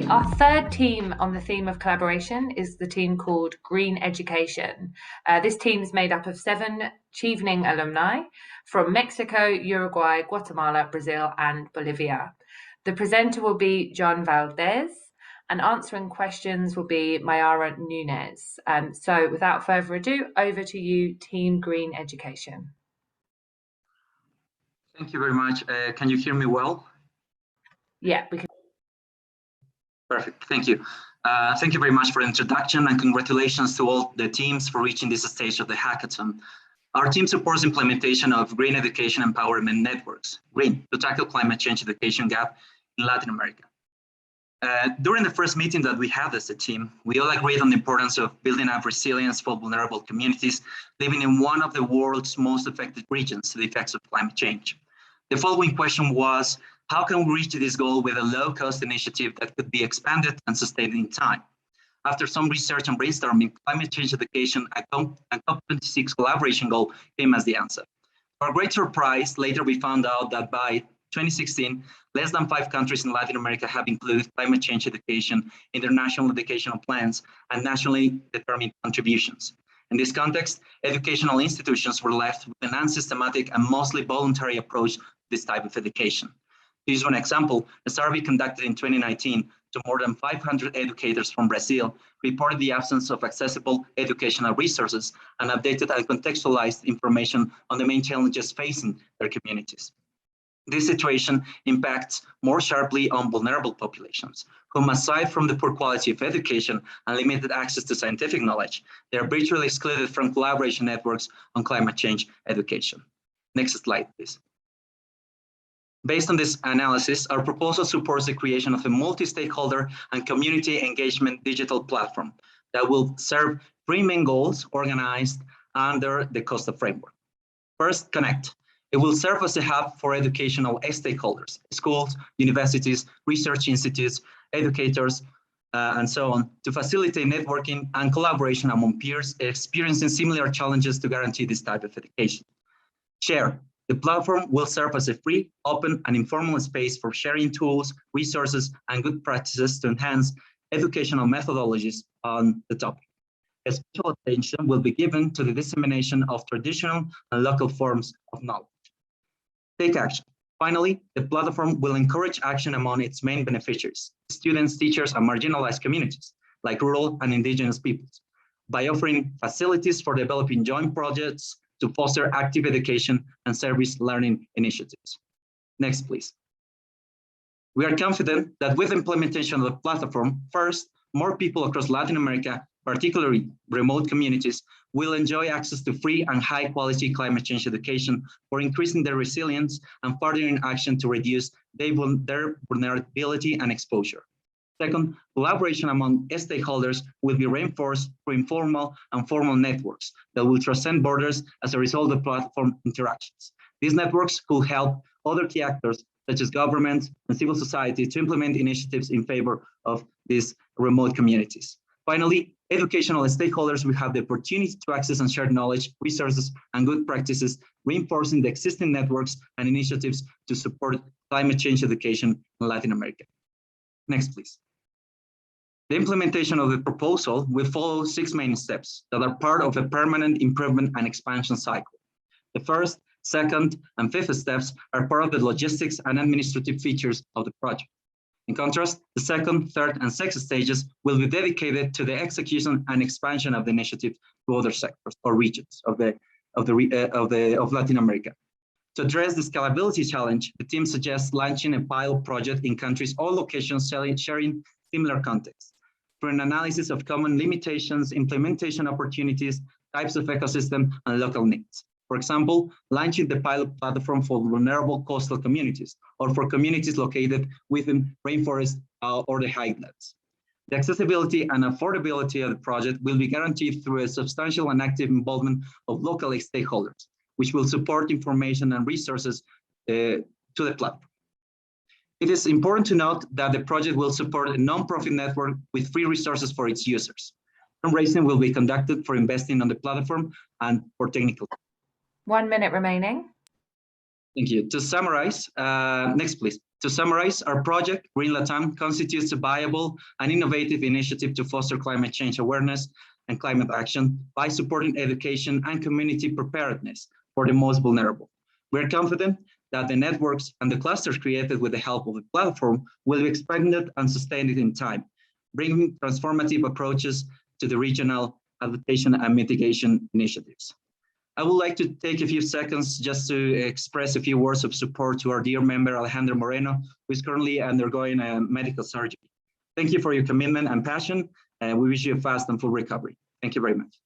Our third team on the theme of collaboration is the team called Green Education. This team is made up of 7 Chevening alumni from Mexico, Uruguay, Guatemala, Brazil, and Bolivia. The presenter will be John Valdez, and answering questions will be Mayara Nunez. So without further ado, over to you, Team Green Education. Thank you very much. Can you hear me well? Yeah, we can. Perfect, thank you. Thank you very much for the introduction, and congratulations to all the teams for reaching this stage of the hackathon. Our team supports implementation of green education empowerment networks, GREEN, to tackle climate change education gap in Latin America. During the first meeting that we had as a team, we all agreed on the importance of building up resilience for vulnerable communities living in one of the world's most affected regions to the effects of climate change. The following question was, how can we reach this goal with a low-cost initiative that could be expanded and sustained in time? After some research and brainstorming, climate change education and COP26 collaboration goal came as the answer. To our great surprise, later we found out that by 2016, less than 5 countries in Latin America have included climate change education in their national educational plans and nationally determined contributions. In this context, educational institutions were left with an unsystematic and mostly voluntary approach to this type of education. To use one example, a survey conducted in 2019 to more than 500 educators from Brazil reported the absence of accessible educational resources and updated and contextualized information on the main challenges facing their communities. This situation impacts more sharply on vulnerable populations, whom, aside from the poor quality of education and limited access to scientific knowledge, they are virtually excluded from collaboration networks on climate change education. Next slide, please. Based on this analysis, our proposal supports the creation of a multi-stakeholder and community engagement digital platform that will serve 3 main goals organized under the COSTA framework. First, connect. It will serve as a hub for educational stakeholders, schools, universities, research institutes, educators, and so on, to facilitate networking and collaboration among peers experiencing similar challenges to guarantee this type of education. Share. The platform will serve as a free, open, and informal space for sharing tools, resources, and good practices to enhance educational methodologies on the topic. A special attention will be given to the dissemination of traditional and local forms of knowledge. Take action. Finally, the platform will encourage action among its main beneficiaries, students, teachers, and marginalized communities, like rural and indigenous peoples, by offering facilities for developing joint projects to foster active education and service learning initiatives. Next, please. We are confident that with implementation of the platform, first, more people across Latin America, particularly remote communities, will enjoy access to free and high-quality climate change education for increasing their resilience and furthering action to reduce their vulnerability and exposure. Second, collaboration among stakeholders will be reinforced through informal and formal networks that will transcend borders as a result of platform interactions. These networks could help other key actors, such as governments and civil society, to implement initiatives in favor of these remote communities. Finally, educational stakeholders will have the opportunity to access and share knowledge, resources, and good practices, reinforcing the existing networks and initiatives to support climate change education in Latin America. Next, please. The implementation of the proposal will follow 6 main steps that are part of a permanent improvement and expansion cycle. The first, second, and fifth steps are part of the logistics and administrative features of the project. In contrast, the second, third, and sixth stages will be dedicated to the execution and expansion of the initiative to other sectors or regions of Latin America. To address the scalability challenge, the team suggests launching a pilot project in countries or locations sharing similar contexts, through an analysis of common limitations, implementation opportunities, types of ecosystem, and local needs. For example, launching the pilot platform for vulnerable coastal communities, or for communities located within rainforests or the highlands. The accessibility and affordability of the project will be guaranteed through a substantial and active involvement of local stakeholders, which will support information and resources to the platform. It is important to note that the project will support a non-profit network with free resources for its users. Fundraising will be conducted for investing on the platform and for technical. 1 minute remaining. Thank you. To summarize, next please. To summarize, our project, Green Latam, constitutes a viable and innovative initiative to foster climate change awareness and climate action by supporting education and community preparedness for the most vulnerable. We're confident that the networks and the clusters created with the help of the platform will be expanded and sustained in time, bringing transformative approaches to the regional adaptation and mitigation initiatives. I would like to take a few seconds just to express a few words of support to our dear member, Alejandro Moreno, who is currently undergoing a medical surgery. Thank you for your commitment and passion, and we wish you a fast and full recovery. Thank you very much.